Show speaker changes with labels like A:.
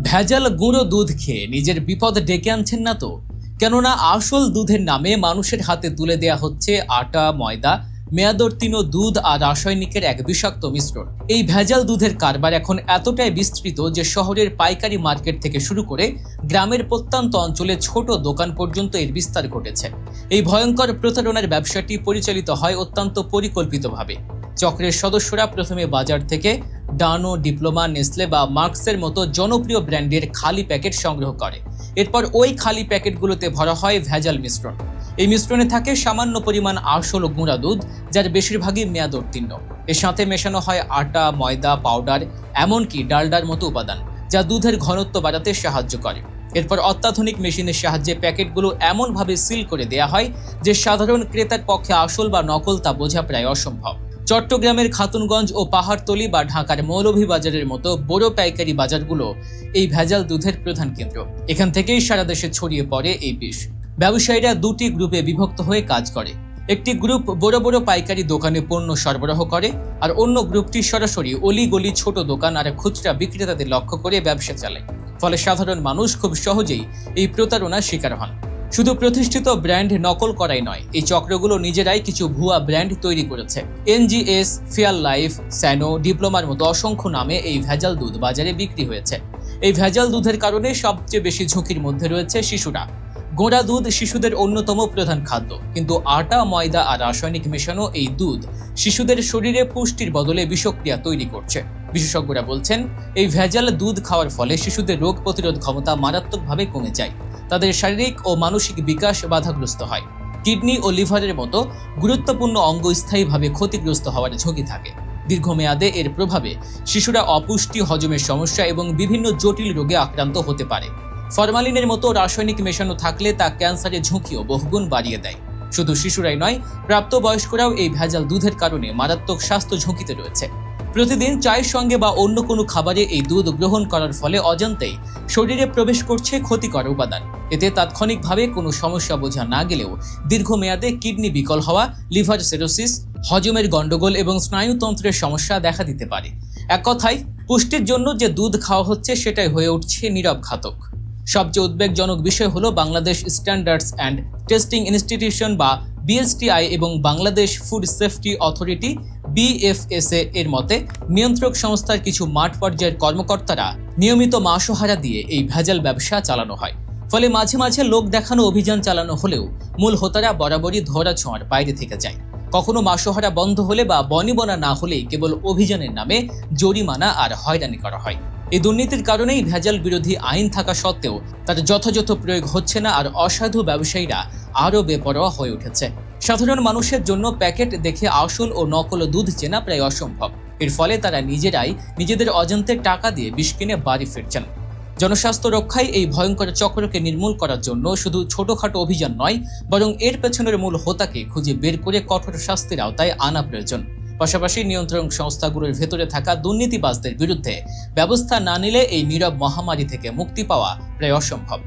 A: ভেজাল গুঁড়ো দুধ খেয়ে নিজের বিপদ ডেকে আনছেন না তো? কেননা আসল দুধের নামে মানুষের হাতে তুলে দেয়া হচ্ছে আটা, ময়দা, মেয়াদোত্তীর্ণ দুধ আর রাসায়নিকের এক বিষাক্ত মিশ্রণ। এই ভেজাল দুধের কারবার এখন এতটাই বিস্তৃত যে শহরের পাইকারি মার্কেট থেকে শুরু করে গ্রামের প্রত্যন্ত অঞ্চলে ছোট দোকান পর্যন্ত এর বিস্তার ঘটেছে। এই ভয়ঙ্কর প্রতারণার ব্যবসাটি পরিচালিত হয় অত্যন্ত পরিকল্পিতভাবে। চক্রের সদস্যরা প্রথমে বাজার থেকে ডানো, ডিপ্লোমা, নেসলে বা মার্কসের মতো জনপ্রিয় ব্র্যান্ডের খালি প্যাকেট সংগ্রহ করে। এরপর ওই খালি প্যাকেটগুলোতে ভরা হয় ভেজাল মিশ্রণ। এই মিশ্রণে থাকে সামান্য পরিমাণ আসল গুঁড়া দুধ, যার বেশিরভাগই মেয়াদ উত্তীর্ণ। এর সাথে মেশানো হয় আটা, ময়দা, পাউডার, এমনকি ডালডার মতো উপাদান, যা দুধের ঘনত্ব বাড়াতে সাহায্য করে। এরপর অত্যাধুনিক মেশিনের সাহায্যে প্যাকেটগুলো এমনভাবে সিল করে দেয়া হয় যে সাধারণ ক্রেতার পক্ষে আসল বা নকল তা বোঝা প্রায় অসম্ভব। চট্টগ্রামের খাতুনগঞ্জ ও পাহাড়তলী বা ঢাকার মৌলভীবাজারের মতো বড় পাইকারি বাজারগুলো এই ভেজাল দুধের প্রধান কেন্দ্র। এখান থেকেই সারা দেশে ছড়িয়ে পড়ে এই বিষ। ব্যবসায়ীরা দুটি গ্রুপে বিভক্ত হয়ে কাজ করে। একটি গ্রুপ বড় বড় পাইকারি দোকানে পণ্য সরবরাহ করে, আর অন্য গ্রুপটি সরাসরি অলিগলি, ছোট দোকান আর খুচরা বিক্রেতাদের লক্ষ্য করে ব্যবসা চালায়। ফলে সাধারণ মানুষ খুব সহজেই এই প্রতারণার শিকার হন। শুধু প্রতিষ্ঠিত ব্র্যান্ড নকল করাই নয়, এই চক্রগুলো নিজেরাই কিছু ভুয়া ব্র্যান্ড তৈরি করেছে। এনজিএস, ফেয়ার লাইফ, স্যানো, ডিপ্লোমার মতো অসংখ্য নামে এই ভেজাল দুধ বাজারে বিক্রি হয়েছে। এই ভেজাল দুধের কারণে সবচেয়ে বেশি ঝুঁকির মধ্যে রয়েছে শিশুরা। গোঁড়া দুধ শিশুদের অন্যতম প্রধান খাদ্য, কিন্তু আটা, ময়দা আর রাসায়নিক মেশানো এই দুধ শিশুদের শরীরে পুষ্টির বদলে বিষক্রিয়া তৈরি করছে। বিশেষজ্ঞরা বলছেন, এই ভেজাল দুধ খাওয়ার ফলে শিশুদের রোগ প্রতিরোধ ক্ষমতা মারাত্মকভাবে কমে যায়। তাদের শারীরিক ও মানসিক বিকাশ বাধাগ্রস্ত হয়। কিডনি ও লিভারের মতো গুরুত্বপূর্ণ অঙ্গ স্থায়ীভাবে ক্ষতিগ্রস্ত হওয়ার ঝুঁকি থাকে। দীর্ঘমেয়াদে এর প্রভাবে শিশুরা অপুষ্টি, হজমের সমস্যা এবং বিভিন্ন জটিল রোগে আক্রান্ত হতে পারে। ফরমালিনের মতো রাসায়নিক মেশানো থাকলে তা ক্যান্সারের ঝুঁকিও বহুগুণ বাড়িয়ে দেয়। শুধু শিশুরাই নয়, প্রাপ্তবয়স্করাও এই ভেজাল দুধের কারণে মারাত্মক স্বাস্থ্য ঝুঁকিতে রয়েছে। প্রতিদিন চায়ের সঙ্গে বা অন্য কোনো খাবারে এই দুধ গ্রহণ করার ফলে অজান্তেই শরীরে প্রবেশ করছে ক্ষতিকর উপাদান। এতে তাৎক্ষণিকভাবে কোনো সমস্যা বোঝা না গেলেও দীর্ঘমেয়াদে কিডনি বিকল হওয়া, লিভার সিরোসিস, হজমের গন্ডগোল এবং স্নায়ুতন্ত্রের সমস্যা দেখা দিতে পারে। এক কথায়, পুষ্টির জন্য যে দুধ খাওয়া হচ্ছে সেটাই হয়ে উঠছে নীরব ঘাতক। সবচেয়ে উদ্বেগজনক বিষয় হলো Bangladesh standards and testing institution বা বিএসটিআই এবং Bangladesh food safety authority BFSA এর মতে নিয়ন্ত্রক সংস্থার কিছু মাঠ পর্যায়ের কর্মকর্তারা নিয়মিত মাসোহারা দিয়ে এই ভেজাল ব্যবসা চালানো হয়। ফলে মাঝে মাঝে লোক দেখানো অভিযান চালানো হলেও মূল হোতারা বরাবরই ধরাছোঁয়ার বাইরে থেকে যায়। কখনো মাসোহারা বন্ধ হলে বা বনিবনা না হলেই কেবল অভিযানের নামে জরিমানা আর হয়রানি করা হয়। এই দুর্নীতির কারণেই ভেজাল বিরোধী আইন থাকা সত্ত্বেও তার যথাযথ প্রয়োগ হচ্ছে না, আর অসাধু ব্যবসায়ীরা আরও বেপরোয়া হয়ে উঠেছে। সাধারণ মানুষের জন্য প্যাকেট দেখে আসল ও নকল দুধ চেনা প্রায় অসম্ভব। এর ফলে তারা নিজেরাই নিজেদের অজান্তে টাকা দিয়ে বিষ কিনে বাড়ি ফিরছেন। জনস্বাস্থ্য রক্ষায় এই ভয়ঙ্কর চক্রকে নির্মূল করার জন্য শুধু ছোটখাটো অভিযান নয়, বরং এর পেছনের মূল হোতাকে খুঁজে বের করে কঠোর শাস্তির আওতায় আনা প্রয়োজন। পাশাপাশি নিয়ন্ত্রণ সংস্থাগুলোর ভেতরে থাকা দুর্নীতিবাজদের বিরুদ্ধে ব্যবস্থা না নিলে এই নীরব মহামারী থেকে মুক্তি পাওয়া প্রায় অসম্ভব।